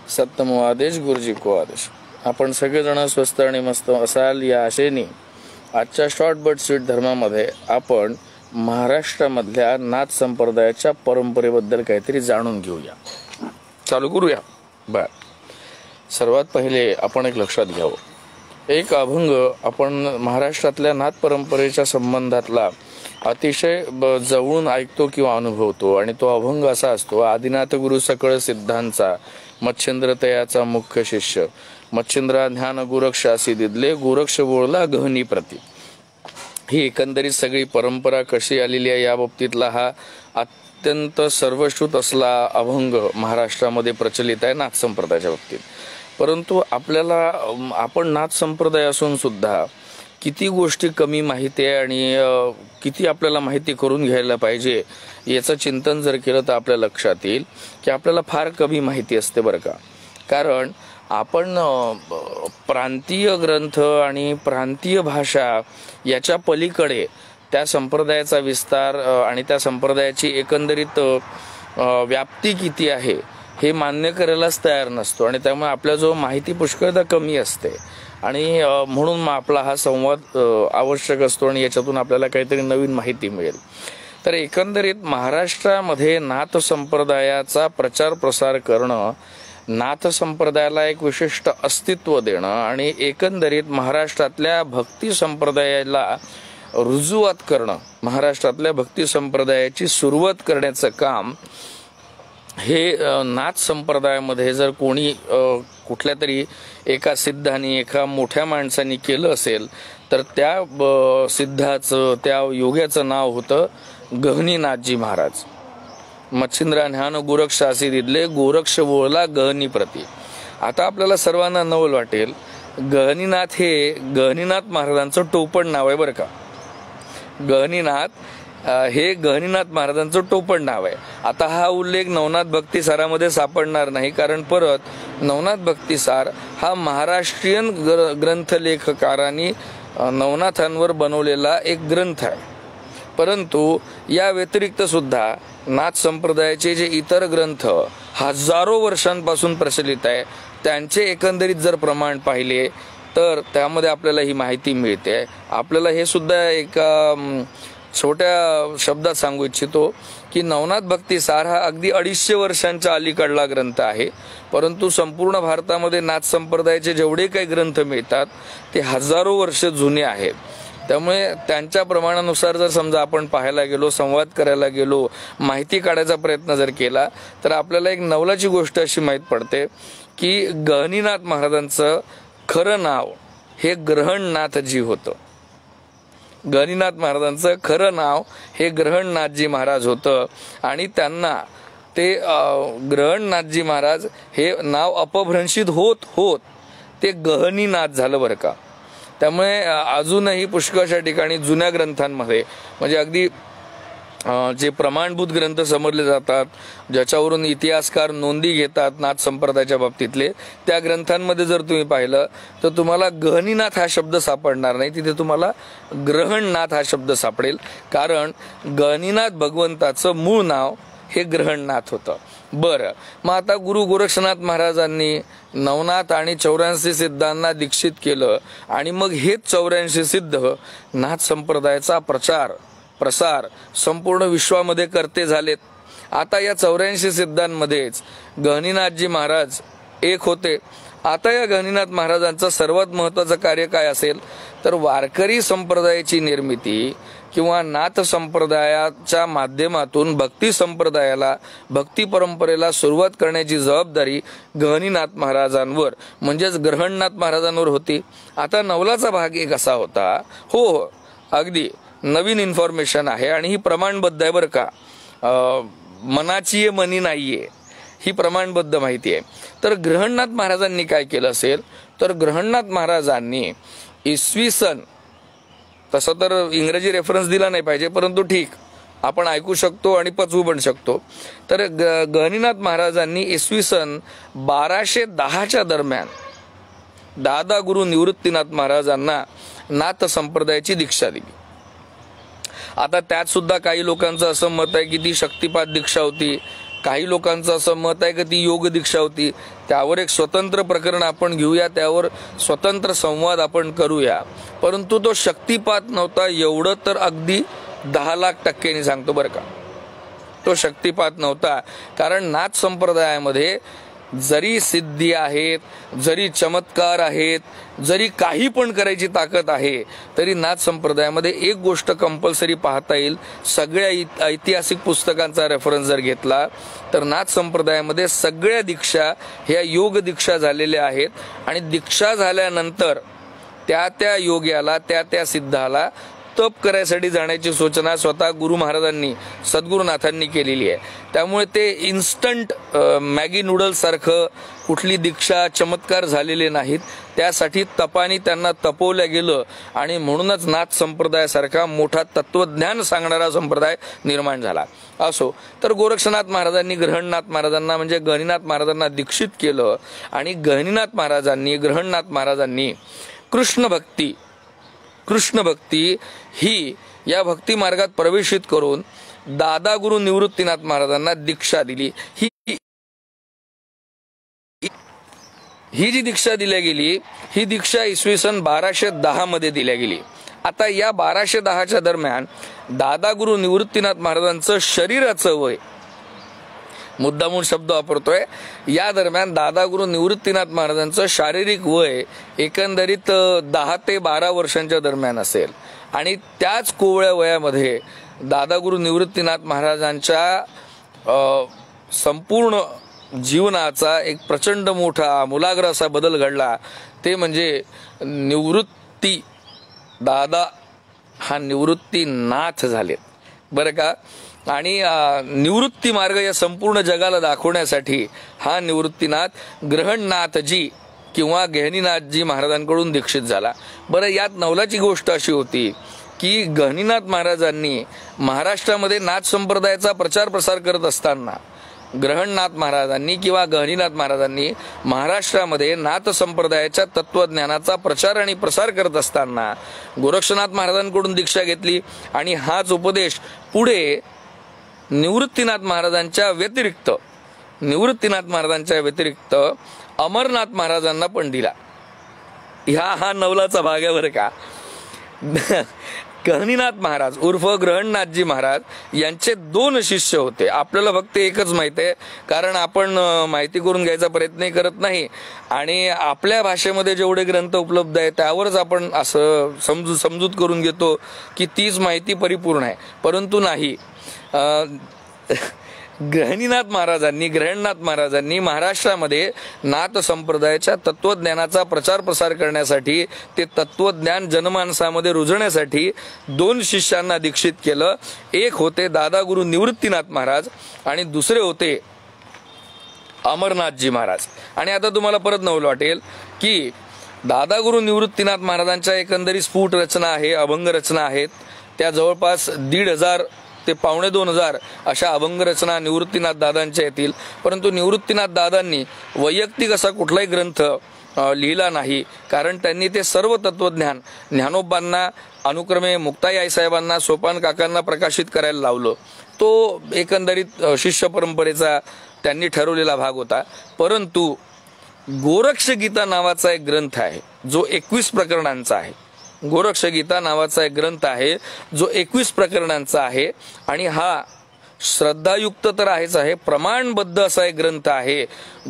सत्तमो आदेश गुरुजी को आदेश। आपण सगळेजण स्वस्त आणि मस्त असाल या आशेने आजच्या शॉर्ट बट स्वीट धर्मामध्ये आपण महाराष्ट्रामधल्या नाथ संप्रदायाच्या परंपरेबद्दल काहीतरी जाणून घेऊया। चालू करूया। बर, सर्वात पहिले आपण एक लक्षात घ्यावं, एक अभंग आपण महाराष्ट्रातल्या नाथ परंपरेच्या संबंधातला अतिशय जवळून ऐकतो किंवा अनुभवतो आणि तो अभंग असा असतो, आदिनाथ गुरु सकळ सिद्धांचा मच्छिंद्र तयाचा मुख्य शिष्य मच्छिंद्रा ध्यान गोरक्षासी दिदले गोरक्ष बोळला गहनी प्रती। ही एकंदरीत सगळी परंपरा कशी आलेली आहे या बाबतीतला हा अत्यंत सर्वश्रुत असला अभंग महाराष्ट्रामध्ये प्रचलित आहे नाथ संप्रदायाच्या बाबतीत। परंतु आपल्याला आपण नाथ संप्रदाय असून सुद्धा किती गोष्टी कमी माहिती आहे आणि किती आपल्याला माहिती करून घ्यायला पाहिजे याचं चिंतन जर केलं तर आपल्या लक्षात येईल की आपल्याला फार कमी माहिती असते बरं का। कारण आपण प्रांतीय ग्रंथ आणि प्रांतीय भाषा याच्या पलीकडे त्या संप्रदायाचा विस्तार आणि त्या संप्रदायाची एकंदरीत व्याप्ती किती आहे हे मान्य करायलाच तयार नसतो आणि त्यामुळे आपल्याजवळ माहिती पुष्कळदा कमी असते आणि म्हणून आपला हा संवाद आवश्यक असतो आणि याच्यातून आपल्याला काहीतरी नवीन माहिती मिळेल। तर एकंदरीत महाराष्ट्रामध्ये नाथ संप्रदायाचा प्रचार प्रसार करणं, नाथ संप्रदायाला एक विशिष्ट अस्तित्व देणं आणि एकंदरीत महाराष्ट्रातल्या भक्ती संप्रदायाला रुजुवात करणं, महाराष्ट्रातल्या भक्ती संप्रदायाची सुरुवात करण्याचं काम हे नाथ संप्रदायामध्ये जर कोणी कुठल्या तरी एका सिद्धांनी एका मोठ्या माणसांनी केलं असेल तर त्या सिद्धाचं त्या योग्याचं नाव होतं गहनीनाथजी महाराज। मच्छिंद्रा ध्यान गोरक्षासी दिदले गोरक्ष बोळला गहनी प्रती। आता आपल्याला सर्वांना नवल वाटेल, गहनीनाथ हे गहनीनाथ महाराजांचं टोपण नाव आहे बरं का। गहनीनाथ हे गहनीनाथ महाराजांचं टोपण नाव आहे। आता हा उल्लेख नवनाथ भक्तिसारामध्ये सापडणार नाही, कारण परत नवनाथ भक्तिसार हा महाराष्ट्रीयन ग्रंथलेखकारांनी नवनाथांवर बनवलेला एक ग्रंथ आहे। परंतु या व्यतिरिक्त सुद्धा नाथ संप्रदायाचे जे इतर ग्रंथ हजारो वर्षांपासून प्रचलित आहे त्यांचे एकंदरीत जर प्रमाण पाहिले तर त्यामध्ये आपल्याला ही माहिती मिळते। आपल्याला हे सुद्धा एका छोट्या शब्दात सांगू इच्छितो की नवनाथ भक्तिसार हा अगदी 250 वर्षांच्या अलीकडला ग्रंथ आहे, परंतु संपूर्ण भारतामध्ये नाथ संप्रदायाचे जेवढे काही ग्रंथ मिळतात ते हजारो वर्ष जुने आहेत। त्यामुळे त्यांच्या प्रमाणानुसार जर समजा आपण पाहायला गेलो, संवाद करायला गेलो, माहिती काढायचा प्रयत्न जर केला तर आपल्याला एक नवलाची गोष्ट अशी माहीत पडते की गहनीनाथ महाराजांचं खरं नाव हे ग्रहणनाथजी होतं। गहनीनाथ महाराजांचं खरं नाव हे ग्रहणनाथजी महाराज होतं आणि त्यांना ते ग्रहणनाथजी महाराज हे नाव अपभ्रंशित होत होत ते गहनीनाथ झालं बरं का। त्यामुळे अजूनही पुष्कळशा ठिकाणी जुन्या ग्रंथांमध्ये म्हणजे अगदी जे प्रमाणभूत ग्रंथ समजले जातात, ज्याच्यावरून इतिहासकार नोंदी घेतात नाथ संप्रदायाच्या बाबतीतले, त्या ग्रंथांमध्ये जर तुम्ही पाहिलं तर तुम्हाला गहनीनाथ हा शब्द सापडणार नाही, तिथे तुम्हाला ग्रहणनाथ हा शब्द सापडेल। कारण गहनीनाथ भगवंताचं मूळ नाव हे ग्रहणनाथ होतं। बरं, मग आता गुरु गोरक्षनाथ महाराजांनी नवनाथ आणि 84 सिद्धांना दीक्षित केलं आणि मग हेच 84 सिद्ध नाथ संप्रदायाचा प्रसार संपूर्ण विश्वामध्ये करते झालेत। आता या 84 सिद्धांमध्येच गहनीनाथजी महाराज एक होते। आता या गहनीनाथ महाराजांचं सर्वात महत्त्वाचं कार्य काय असेल तर वारकरी संप्रदायाची निर्मिती किंवा नाथ संप्रदायाच्या माध्यमातून भक्ती संप्रदायाला, भक्ती परंपरेला सुरुवात करण्याची जबाबदारी गहनीनाथ महाराजांवर म्हणजेच ग्रहणनाथ महाराजांवर होती। आता नवलाचा भाग एक असा होता, हो अगदी नवीन इन्फॉर्मेशन आहे आणि ही प्रमाणबद्ध आहे बरं का, मनाची मनी नाहीये, ही प्रमाणबद्ध माहिती आहे। तर ग्रहणनाथ महाराजांनी काय केलं असेल तर ग्रहणनाथ महाराजांनी इसवी सन, तसं तर इंग्रजी रेफरन्स दिला नाही पाहिजे परंतु ठीक आपण ऐकू शकतो आणि पचवू पण शकतो, तर गहनीनाथ महाराजांनी इसवी सन 1210च्या दरम्यान दादा गुरु निवृत्तीनाथ महाराजांना नाथ संप्रदायाची दीक्षा दिली। आता त्यात सुद्धा काही लोकांचं असं मत आहे की ती शक्तिपात दीक्षा होती, काही लोकांचं असं मत आहे की ती योग दीक्षा होती, त्यावर एक स्वतंत्र प्रकरण आपण घेऊया, त्यावर स्वतंत्र संवाद आपण करूया. परंतु तो शक्तिपात नव्हता एवढं तर अगदी 10,00,000% सांगतो बरं का. तो शक्तिपात नव्हता, कारण नाथ संप्रदायामध्ये जरी सिद्धी आहेत, जरी चमत्कार आहेत, जरी काही पण करायची ताकद आहे, तरी नाथ संप्रदायामध्ये एक गोष्ट कंपल्सरी पाहता येईल. सगळ्या ऐतिहासिक पुस्तकांचा रेफरन्स जर घेतला तर नाथ संप्रदायामध्ये सगळ्या दीक्षा ह्या योग दीक्षा झालेल्या आहेत. आणि दीक्षा झाल्यानंतर त्या योग्याला, त्या सिद्धाला तप करायसाठी जाण्याची सूचना स्वतः गुरु महाराजांनी, सद्गुरुनाथांनी केलेली आहे. त्यामुळे ते इन्स्टंट मॅगी नूडल्स सारखं कुठली दीक्षा चमत्कार झालेले नाहीत. त्यासाठी तपानी त्यांना तपवलं गेलं आणि म्हणूनच नाथ संप्रदायासारखा मोठा तत्वज्ञान सांगणारा संप्रदाय निर्माण झाला. असो, तर गोरक्षनाथ महाराजांनी ग्रहणनाथ महाराजांना म्हणजे गहिनीनाथ महाराजांना दीक्षित केलं. आणि गहिनीनाथ महाराजांनी, ग्रहणनाथ महाराजांनी कृष्ण भक्ती ही या भक्ती मार्गात प्रवेशित करून दादा गुरु निवृत्तीनाथ महाराजांना दीक्षा दिली. ही जी दीक्षा दिल्या गेली, ही दीक्षा इसवी सन 1210 मध्ये दिल्या गेली. आता या 1210च्या दरम्यान दादा गुरु निवृत्तीनाथ महाराजांचं शरीराचं वय, मुद्दामून शब्द वापरतोय, या दरम्यान दादा गुरु निवृत्तीनाथ महाराजांचं शारीरिक वय एकंदरीत 10 ते 12 वर्षांच्या दरम्यान असेल. आणि त्याच कोवळ्या वयामध्ये दादा गुरु निवृत्तीनाथ महाराजांच्या संपूर्ण जीवनाचा एक प्रचंड मोठा आमूलाग्र असा बदल घडला. ते म्हणजे निवृत्ती दादा हा निवृत्तीनाथ झालेत बरं का. आणि निवृत्ती मार्ग या संपूर्ण जगाला दाखवण्यासाठी हा निवृत्तीनाथ ग्रहणनाथजी किंवा गहिनीनाथजी महाराजांकडून दीक्षित झाला. बरं, यात नवलाची गोष्ट अशी होती की गहिनीनाथ महाराजांनी महाराष्ट्रामध्ये नाथ संप्रदायाचा प्रचार प्रसार करत असताना, ग्रहणनाथ महाराजांनी किंवा गहिनीनाथ महाराजांनी महाराष्ट्रामध्ये नाथ संप्रदायाच्या तत्वज्ञानाचा प्रचार आणि प्रसार करत असताना गोरक्षनाथ महाराजांकडून दीक्षा घेतली. आणि हाच उपदेश पुढे निवृत्तीनाथ महाराजांच्या व्यतिरिक्त अमरनाथ महाराजांना पण दिला. हा नवलाचा भाग आहे बरं का. गहिनीनाथ महाराज उर्फ ग्रहणनाथजी महाराज यांचे 2 शिष्य होते. आपल्याला फक्त एकच माहिती आहे, कारण आपण माहिती करून घ्यायचा प्रयत्नही करत नाही आणि आपल्या भाषेमध्ये जेवढे ग्रंथ उपलब्ध आहेत त्यावरच आपण असं समजूत करून घेतो की तीच माहिती परिपूर्ण आहे. परंतु नाही, ग्रहणनाथ महाराजांनी महाराष्ट्रामध्ये नाथ संप्रदायाच्या तत्वज्ञानाचा प्रचार प्रसार करण्यासाठी, ते तत्वज्ञान जनमानसामध्ये रुजण्यासाठी 2 शिष्यांना दीक्षित केलं. एक होते दादा गुरु निवृत्तीनाथ महाराज आणि दुसरे होते अमरनाथजी महाराज. आणि आता तुम्हाला परत नवल वाटेल की दादा गुरु निवृत्तीनाथ महाराजांच्या एकंदरीत स्फुट रचना आहे, अभंग रचना आहेत. त्या जवळपास 1,500 ते 2,500 अशा अभंग रचना निवृत्तीनाथ दादांच्या येतील. परंतु निवृत्तीनाथ दादांनी वैयक्तिक असा कुठलाही ग्रंथ लिहिला नाही, कारण त्यांनी ते सर्व तत्वज्ञान ज्ञानोबांना, अनुक्रमे मुक्ताई आईसाहेबांना, सोपान काकांना प्रकाशित करायला लावलं. तो एकंदरीत शिष्य परंपरेचा त्यांनी ठरवलेला भाग होता. परंतु गोरक्षगीता नावाचा एक ग्रंथ आहे जो 21 प्रकरणांचा आहे. गोरक्षगीता नावाचा एक ग्रंथ आहे जो 21 प्रकरणांचा आहे. आणि हा श्रद्धायुक्त तर आहेच आहे, प्रमाणबद्ध असा एक ग्रंथ आहे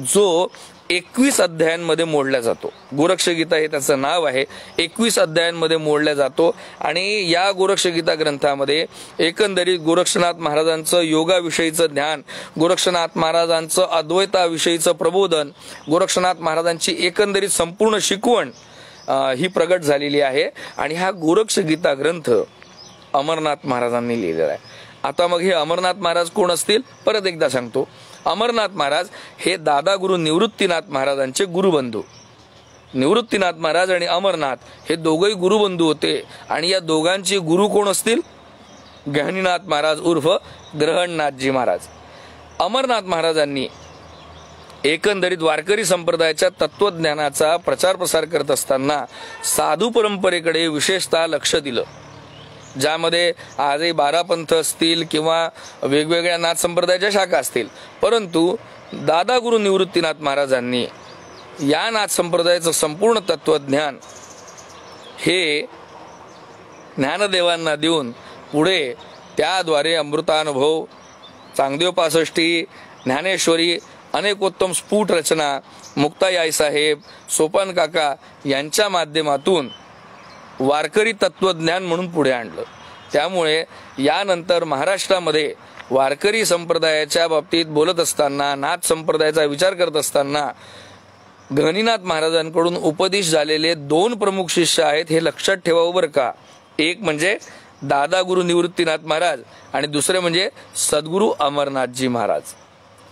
जो 21 अध्यायांमध्ये मोडला जातो. गोरक्षगीता हे त्याचं नाव आहे. 21 अध्यायांमध्ये मोडला जातो. आणि या गोरक्षगीता ग्रंथामध्ये एकंदरीत गोरक्षनाथ महाराजांचं योगाविषयीचं ज्ञान, गोरक्षनाथ महाराजांचं अद्वैताविषयीचं प्रबोधन, गोरक्षनाथ महाराजांची एकंदरीत संपूर्ण शिकवण ही प्रगट झालेली आहे. आणि हा गोरक्षगीता ग्रंथ अमरनाथ महाराजांनी लिहिलेला आहे. आता मग हे अमरनाथ महाराज कोण असतील, परत एकदा सांगतो. अमरनाथ महाराज हे दादा गुरु निवृत्तीनाथ महाराजांचे गुरुबंधू. निवृत्तीनाथ महाराज आणि अमरनाथ हे दोघंही गुरुबंधू होते. आणि या दोघांचे गुरु कोण असतील? गहिनीनाथ महाराज उर्फ ग्रहणनाथजी महाराज. अमरनाथ महाराजांनी एकंदरीत वारकरी संप्रदायाच्या तत्वज्ञानाचा प्रचार प्रसार करत असताना साधू परंपरेकडे विशेषतः लक्ष दिलं. ज्यामध्ये आजही 12 पंथ असतील किंवा वेगवेगळ्या नाथ संप्रदायाच्या शाखा असतील, परंतु दादा गुरु निवृत्तीनाथ महाराजांनी या नाथ संप्रदायाचं संपूर्ण तत्वज्ञान हे ज्ञानदेवांना देऊन पुढे त्याद्वारे अमृतानुभव, चांगदेव 65, ज्ञानेश्वरी, अनेकोत्तम स्फुट रचना, मुक्ताई आईसाहेब, सोपान काका यांच्या माध्यमातून वारकरी तत्वज्ञान म्हणून पुढे आणलं. त्यामुळे यानंतर महाराष्ट्रामध्ये वारकरी संप्रदायाच्या बाबतीत बोलत असताना, नाथ संप्रदायाचा विचार करत असताना गहिनीनाथ महाराजांकडून उपदेश झालेले 2 प्रमुख शिष्य आहेत, हे लक्षात ठेवावं बरं का. एक म्हणजे दादा गुरु निवृत्तीनाथ महाराज आणि दुसरे म्हणजे सद्गुरू अमरनाथजी महाराज.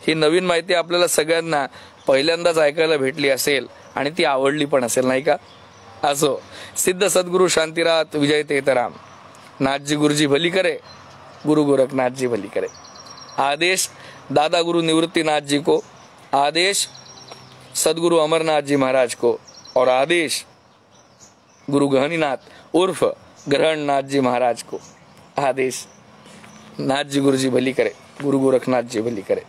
ही नवीन माहिती आपल्याला सगळ्यांना पहिल्यांदाच ऐकायला भेटली असेल आणि ती आवडली पण असेल, नाही का. असो, सिद्ध सद्गुरु शांतिनाथ विजय तेतराम, नाथजी गुरुजी भली करे, गुरु गोरखनाथ जी भली करे. आदेश दादा गुरु निवृत्तीनाथ जी को, आदेश सदगुरु अमरनाथ जी महाराज को और आदेश गुरु गहनीनाथ उर्फ ग्रहणनाथ जी महाराज को. आदेश नाथ जी गुरु जी भली करे, गुरु गोरखनाथ जी भली करे.